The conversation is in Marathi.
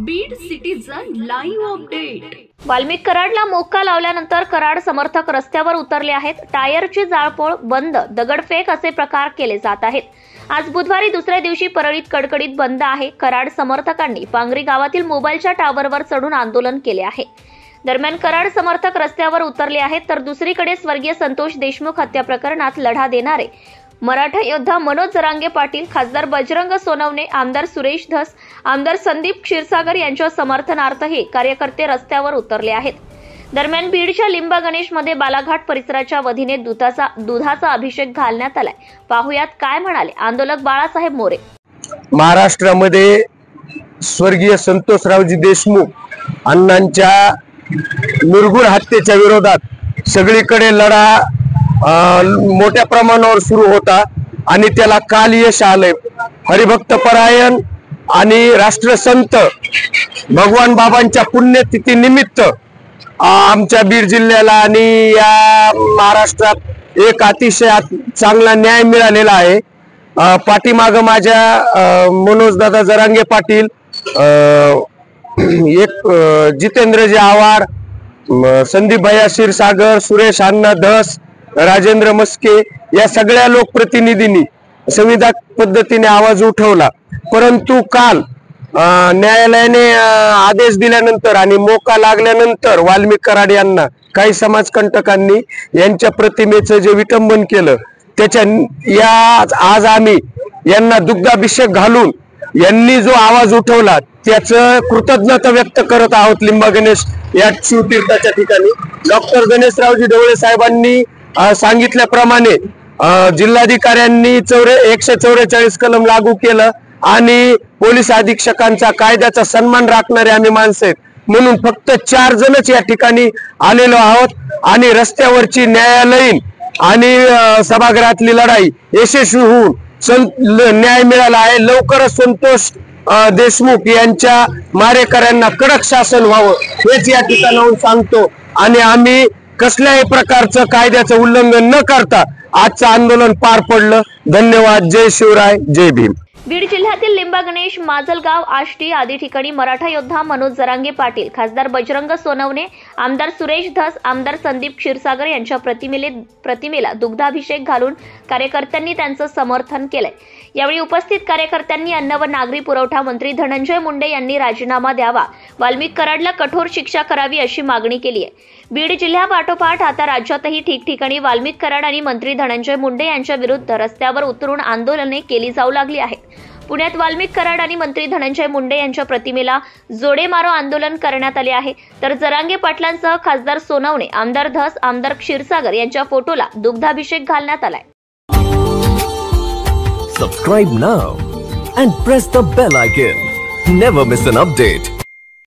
Beed citizen live update. Valmik कराडला मोक्का लावल्यानंतर कराड समर्थक रस्त्यावर उतरले आहेत। टायरची जाळपोळ बंद, दगडफेक असे प्रकार केले जात आहेत। आज बुधवारी दुसऱ्या दिवशी परळीत कडकडीत बंद आहे। कराड समर्थकांनी पांगरी गावातील मोबाईलच्या टावरवर चढून आंदोलन केले आहे। दरम्यान कराड समर्थक रस्त्यावर उतरले आहेत, तर दुसरीकडे स्वर्गीय संतोष देशमुख हत्या प्रकरणात लढा देणारे मराठा योद्धा मनोज जरांगे पाटील, खासदार बजरंग सोनवणे, आमदार सुरेश धस, आमदार संदीप क्षीरसागर यांच्या समर्थनार्थही कार्यकर्ते रस्त्यावर उतरले आहेत। दरम्यान बीडच्या लिंबा गणेश मध्ये बालाघाट परिसराच्या वधीने दुधाचा अभिषेक घालण्यात आलाय। पाहुयात काय म्हणाले आंदोलक बाळासाहेब मोरे। महाराष्ट्रामध्ये स्वर्गीय संतोषरावजी देशमुख अण्णांच्या निर्गुण हत्येच्या विरोधात सगळीकडे लढा मोठ्या प्रमाणावर सुरू होता आणि त्याला काल यश आलंय। हरिभक्त परायण आणि राष्ट्रसंत भगवान बाबांच्या पुण्यतिथी निमित्त आमच्या बीड जिल्ह्याला आणि या महाराष्ट्रात एक अतिशय चांगला न्याय मिळालेला आहे। पाठीमाग माझ्या मनोज दादा जरांगे पाटील, एक जितेंद्रजी आव्हाड, संदीप भैया क्षीरसागर, सुरेश अण्णा धस, राजेंद्र मस्के या सगळ्या लोकप्रतिनिधींनी संविधान पद्धतीने आवाज उठवला। परंतु काल न्यायालयाने आदेश दिल्यानंतर आणि मोका लागल्यानंतर वाल्मिक कराड यांना काही समाजकंटकांनी यांच्या प्रतिमेचं जे विटंबन केलं, त्याच्या आज आम्ही यांना दुग्धाभिषेक घालून यांनी जो आवाज उठवला त्याचं कृतज्ञता व्यक्त करत आहोत। लिंबा गणेश या शिवतीर्थाच्या ठिकाणी डॉक्टर गणेशरावजी ढवळे साहेबांनी सांगितल्याप्रमाणे जिल्हाधिकाऱ्यांनी 144 कलम लागू केलं आणि पोलीस अधीक्षकांचा कायद्याचा सन्मान राखणारे आम्ही माणसं आहेत म्हणून फक्त 4 जणच या ठिकाणी आलेलो आहोत आणि रस्त्यावरची न्यायालयीन आणि सभागृहातली लढाई यशस्वी होऊन न्याय मिळाला आहे। लवकरच संतोष देशमुख यांच्या मारेकऱ्यांना कडक शासन व्हावं हेच या ठिकाणाहून सांगतो आणि आम्ही कसल्याही प्रकारचं कायद्याचं उल्लंघन न करता आजचं आंदोलन पार पडलं। धन्यवाद। जय शिवराय, जय भीम। बीड जिल्ह्यातील लिंबा गणेश, माजलगाव, आष्टी आदी ठिकाणी मराठा योद्धा मनोज जरांगे पाटील, खासदार बजरंग सोनवणे, आमदार सुरेश धस, आमदार संदीप क्षीरसागर यांच्या प्रतिमेला दुग्धाभिषेक घालून कार्यकर्त्यांनी त्यांचं समर्थन केलंय। यावेळी उपस्थित कार्यकर्त्यांनी अन्न व नागरी पुरवठा मंत्री धनंजय मुंडे यांनी राजीनामा द्यावा, वाल्मिक कराडला कठोर शिक्षा करावी अशी मागणी केली आहे। बीड जिल्ह्यापाठोपाठ आता राज्यातही ठिकठिकाणी वाल्मिक कराड आणि मंत्री धनंजय मुंडे यांच्या विरुद्ध रस्त्यावर उतरून आंदोलने केली जाऊ लागली आहेत। पुण्यात वाल्मिक कराड आणि मंत्री धनंजय मुंडे यांच्या प्रतिमेला जोडे मारो आंदोलन करण्यात आले आहे, तर जरांगे पाटलांसह खासदार सोनवणे, आमदार धस, आमदार क्षीरसागर यांच्या फोटोला दुग्धाभिषेक घालण्यात आलाय। Subscribe now and press the bell icon. Never miss an update.